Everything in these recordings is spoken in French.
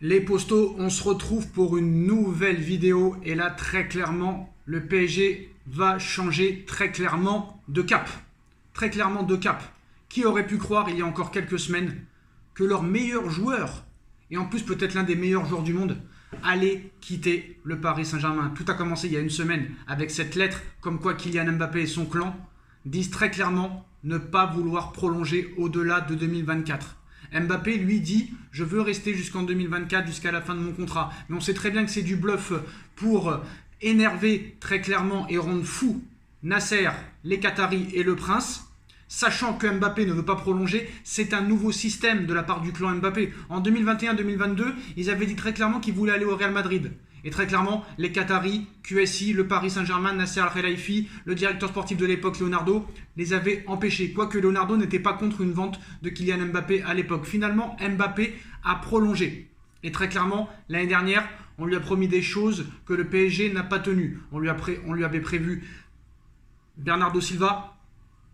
Les postos, on se retrouve pour une nouvelle vidéo et là très clairement le PSG va changer très clairement de cap. Très clairement de cap. Qui aurait pu croire il y a encore quelques semaines que leur meilleur joueur, et en plus peut-être l'un des meilleurs joueurs du monde, allait quitter le Paris Saint-Germain. Tout a commencé il y a une semaine avec cette lettre comme quoi Kylian Mbappé et son clan disent très clairement ne pas vouloir prolonger au-delà de 2024. Mbappé lui dit « Je veux rester jusqu'en 2024, jusqu'à la fin de mon contrat ». Mais on sait très bien que c'est du bluff pour énerver très clairement et rendre fou Nasser, les Qataris et le Prince. Sachant que Mbappé ne veut pas prolonger, c'est un nouveau système de la part du clan Mbappé. En 2021-2022, ils avaient dit très clairement qu'ils voulaient aller au Real Madrid. Et très clairement, les Qataris, QSI, le Paris Saint-Germain, Nasser Al-Khelaifi, le directeur sportif de l'époque, Leonardo, les avaient empêchés. Quoique Leonardo n'était pas contre une vente de Kylian Mbappé à l'époque. Finalement, Mbappé a prolongé. Et très clairement, l'année dernière, on lui a promis des choses que le PSG n'a pas tenues. On lui avait prévu Bernardo Silva,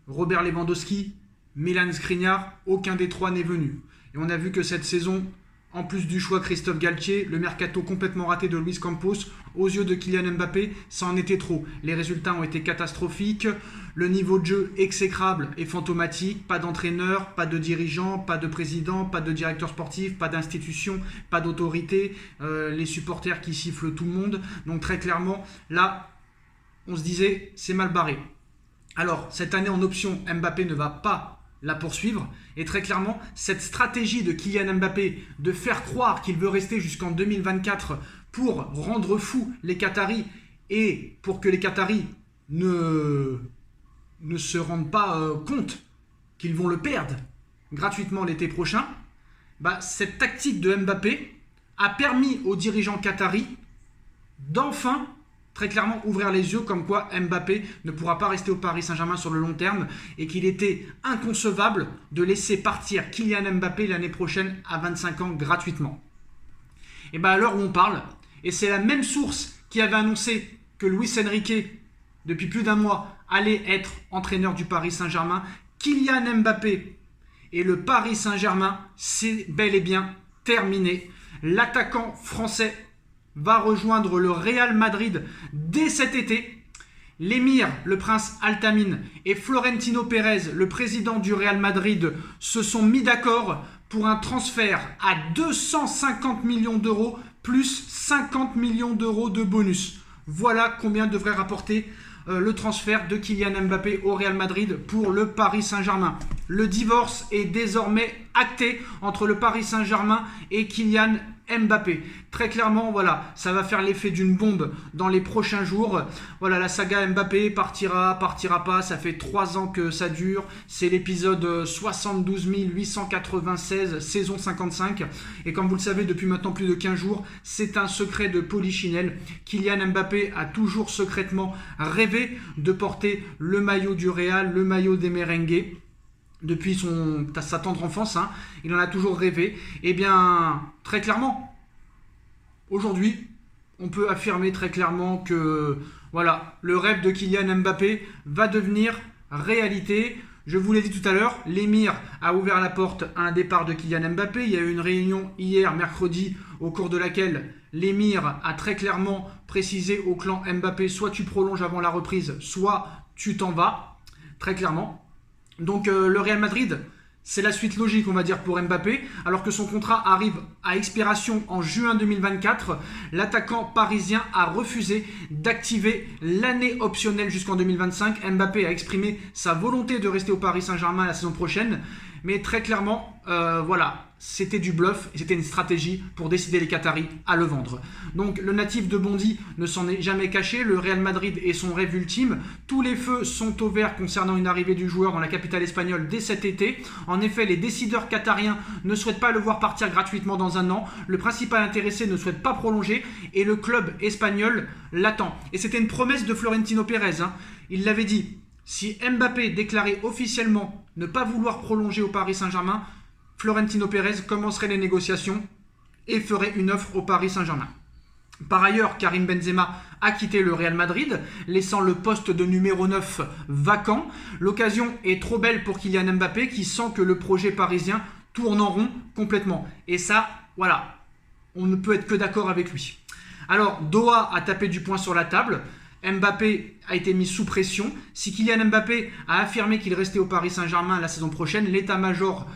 Robert Lewandowski, Milan Skriniar, aucun des trois n'est venu. Et on a vu que cette saison, en plus du choix Christophe Galtier, le mercato complètement raté de Luis Campos, aux yeux de Kylian Mbappé, ça en était trop. Les résultats ont été catastrophiques, le niveau de jeu exécrable et fantomatique, pas d'entraîneur, pas de dirigeant, pas de président, pas de directeur sportif, pas d'institution, pas d'autorité, les supporters qui sifflent tout le monde. Donc très clairement, là, on se disait, c'est mal barré. Alors, cette année en option, Mbappé ne va pas la poursuivre. Et très clairement, cette stratégie de Kylian Mbappé de faire croire qu'il veut rester jusqu'en 2024 pour rendre fou les Qataris et pour que les Qataris ne se rendent pas compte qu'ils vont le perdre gratuitement l'été prochain, cette tactique de Mbappé a permis aux dirigeants qataris d'enfin très clairement ouvrir les yeux comme quoi Mbappé ne pourra pas rester au Paris Saint-Germain sur le long terme et qu'il était inconcevable de laisser partir Kylian Mbappé l'année prochaine à 25 ans gratuitement. Et à l'heure où on parle, et c'est la même source qui avait annoncé que Luis Enrique, depuis plus d'un mois, allait être entraîneur du Paris Saint-Germain, Kylian Mbappé et le Paris Saint-Germain, c'est bel et bien terminé. L'attaquant français va rejoindre le Real Madrid dès cet été. L'émir, le prince Al-Tamim et Florentino Pérez, le président du Real Madrid, se sont mis d'accord pour un transfert à 250 millions d'euros plus 50 millions d'euros de bonus. Voilà combien devrait rapporter le transfert de Kylian Mbappé au Real Madrid pour le Paris Saint-Germain. Le divorce est désormais acté entre le Paris Saint-Germain et Kylian Mbappé. Très clairement, voilà, ça va faire l'effet d'une bombe dans les prochains jours. Voilà, la saga Mbappé partira pas. Ça fait 3 ans que ça dure. C'est l'épisode 72 896, saison 55. Et comme vous le savez, depuis maintenant plus de 15 jours, c'est un secret de polichinelle. Kylian Mbappé a toujours secrètement rêvé de porter le maillot du Real, le maillot des merengues. Depuis sa tendre enfance, il en a toujours rêvé. Et bien, très clairement, aujourd'hui, on peut affirmer très clairement que voilà, le rêve de Kylian Mbappé va devenir réalité. Je vous l'ai dit tout à l'heure, l'émir a ouvert la porte à un départ de Kylian Mbappé. Il y a eu une réunion hier, mercredi, au cours de laquelle l'émir a très clairement précisé au clan Mbappé, soit tu prolonges avant la reprise, soit tu t'en vas, très clairement. Donc le Real Madrid, c'est la suite logique, on va dire, pour Mbappé. Alors que son contrat arrive à expiration en juin 2024, l'attaquant parisien a refusé d'activer l'année optionnelle jusqu'en 2025. Mbappé a exprimé sa volonté de rester au Paris Saint-Germain la saison prochaine. Mais très clairement, voilà, c'était du bluff et c'était une stratégie pour décider les Qataris à le vendre. Donc le natif de Bondy ne s'en est jamais caché. Le Real Madrid est son rêve ultime. Tous les feux sont au vert concernant une arrivée du joueur dans la capitale espagnole dès cet été. En effet, les décideurs qatariens ne souhaitent pas le voir partir gratuitement dans un an. Le principal intéressé ne souhaite pas prolonger et le club espagnol l'attend. Et c'était une promesse de Florentino Pérez. Il l'avait dit. Si Mbappé déclarait officiellement ne pas vouloir prolonger au Paris Saint-Germain, Florentino Pérez commencerait les négociations et ferait une offre au Paris Saint-Germain. Par ailleurs, Karim Benzema a quitté le Real Madrid, laissant le poste de numéro 9 vacant. L'occasion est trop belle pour Kylian Mbappé qui sent que le projet parisien tourne en rond complètement. Et ça, voilà, on ne peut être que d'accord avec lui. Alors, Doha a tapé du poing sur la table. Mbappé a été mis sous pression. Si Kylian Mbappé a affirmé qu'il restait au Paris Saint-Germain la saison prochaine, l'état-major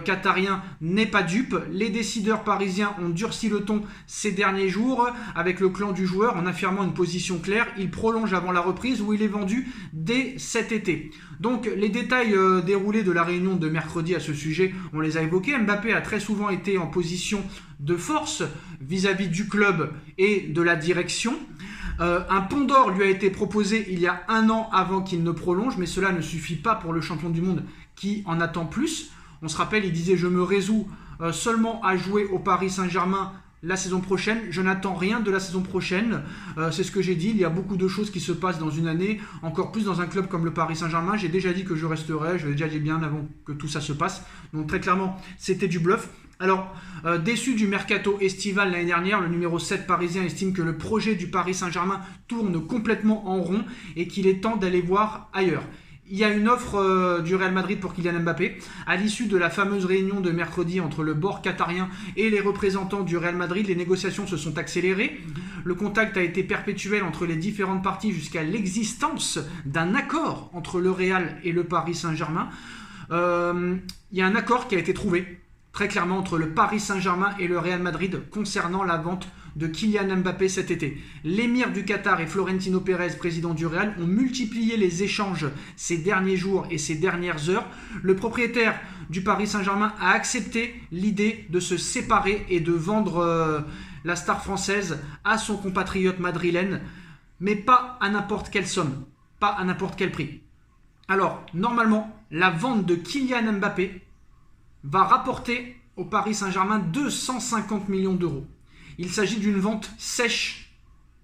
qatarien n'est pas dupe. Les décideurs parisiens ont durci le ton ces derniers jours avec le clan du joueur en affirmant une position claire. Il prolonge avant la reprise où il est vendu dès cet été. Donc les détails déroulés de la réunion de mercredi à ce sujet, on les a évoqués. Mbappé a très souvent été en position de force vis-à-vis du club et de la direction. Un pont d'or lui a été proposé il y a 1 an avant qu'il ne prolonge, mais cela ne suffit pas pour le champion du monde qui en attend plus. On se rappelle, il disait « Je me résous seulement à jouer au Paris Saint-Germain la saison prochaine. Je n'attends rien de la saison prochaine. » C'est ce que j'ai dit. Il y a beaucoup de choses qui se passent dans une année, encore plus dans un club comme le Paris Saint-Germain. J'ai déjà dit que je resterai, je l'ai déjà dit bien avant que tout ça se passe. Donc très clairement, c'était du bluff. Alors, déçu du mercato estival l'année dernière, le numéro 7 parisien estime que le projet du Paris Saint-Germain tourne complètement en rond et qu'il est temps d'aller voir ailleurs. Il y a une offre du Real Madrid pour Kylian Mbappé. À l'issue de la fameuse réunion de mercredi entre le bord qatarien et les représentants du Real Madrid, les négociations se sont accélérées. Le contact a été perpétuel entre les différentes parties jusqu'à l'existence d'un accord entre le Real et le Paris Saint-Germain. Il y a un accord qui a été trouvé très clairement entre le Paris Saint-Germain et le Real Madrid concernant la vente de Kylian Mbappé cet été. L'émir du Qatar et Florentino Pérez, président du Real, ont multiplié les échanges ces derniers jours et ces dernières heures. Le propriétaire du Paris Saint-Germain a accepté l'idée de se séparer et de vendre la star française à son compatriote madrilène, mais pas à n'importe quelle somme, pas à n'importe quel prix. Alors, normalement, la vente de Kylian Mbappé va rapporter au Paris Saint-Germain 250 millions d'euros. Il s'agit d'une vente sèche,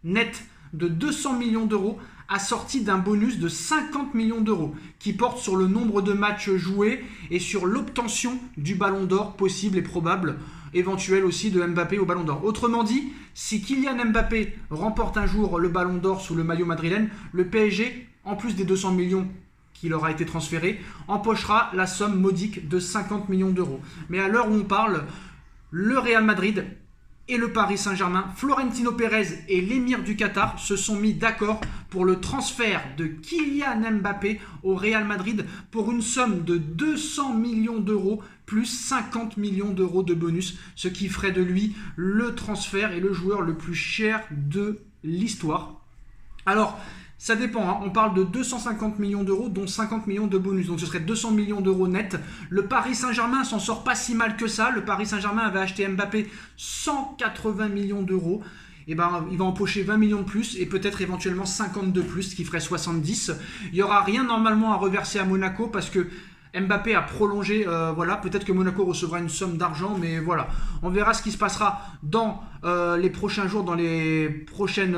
nette, de 200 millions d'euros, assortie d'un bonus de 50 millions d'euros, qui porte sur le nombre de matchs joués et sur l'obtention du Ballon d'Or possible et probable, éventuel aussi de Mbappé au Ballon d'Or. Autrement dit, si Kylian Mbappé remporte un jour le Ballon d'Or sous le maillot madrilène, le PSG, en plus des 200 millions qui leur a été transféré, empochera la somme modique de 50 millions d'euros. Mais à l'heure où on parle, le Real Madrid et le Paris Saint-Germain, Florentino Pérez et l'émir du Qatar se sont mis d'accord pour le transfert de Kylian Mbappé au Real Madrid pour une somme de 200 millions d'euros plus 50 millions d'euros de bonus, ce qui ferait de lui le transfert et le joueur le plus cher de l'histoire. Alors, ça dépend, hein. On parle de 250 millions d'euros, dont 50 millions de bonus. Donc ce serait 200 millions d'euros net. Le Paris Saint-Germain s'en sort pas si mal que ça. Le Paris Saint-Germain avait acheté Mbappé 180 millions d'euros. Et ben, il va empocher 20 millions de plus et peut-être éventuellement 50 de plus, ce qui ferait 70. Il n'y aura rien normalement à reverser à Monaco parce que Mbappé a prolongé, voilà, peut-être que Monaco recevra une somme d'argent, mais voilà. On verra ce qui se passera dans les prochains jours, dans les prochaines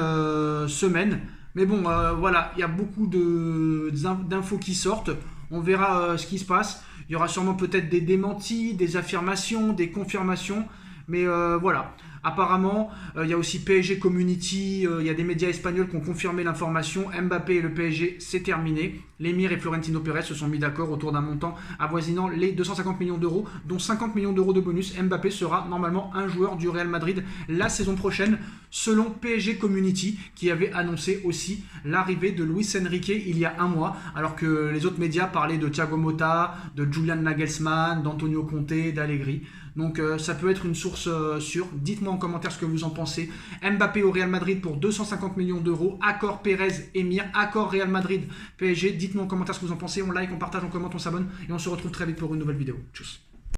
semaines. Mais bon, voilà, il y a beaucoup d'infos qui sortent. On verra ce qui se passe. Il y aura sûrement peut-être des démentis, des affirmations, des confirmations. Mais voilà. Apparemment, il y a aussi PSG Community, il y a des médias espagnols qui ont confirmé l'information. Mbappé et le PSG, c'est terminé. L'émir et Florentino Pérez se sont mis d'accord autour d'un montant avoisinant les 250 millions d'euros, dont 50 millions d'euros de bonus. Mbappé sera normalement un joueur du Real Madrid la saison prochaine, selon PSG Community, qui avait annoncé aussi l'arrivée de Luis Enrique il y a 1 mois, alors que les autres médias parlaient de Thiago Motta, de Julian Nagelsmann, d'Antonio Conte, d'Allegri. Donc ça peut être une source sûre. Dites-moi en commentaire ce que vous en pensez. Mbappé au Real Madrid pour 250 millions d'euros. Accord Pérez-Émir. Accord Real Madrid-PSG. Dites-moi en commentaire ce que vous en pensez. On like, on partage, on commente, on s'abonne. Et on se retrouve très vite pour une nouvelle vidéo. Tchuss.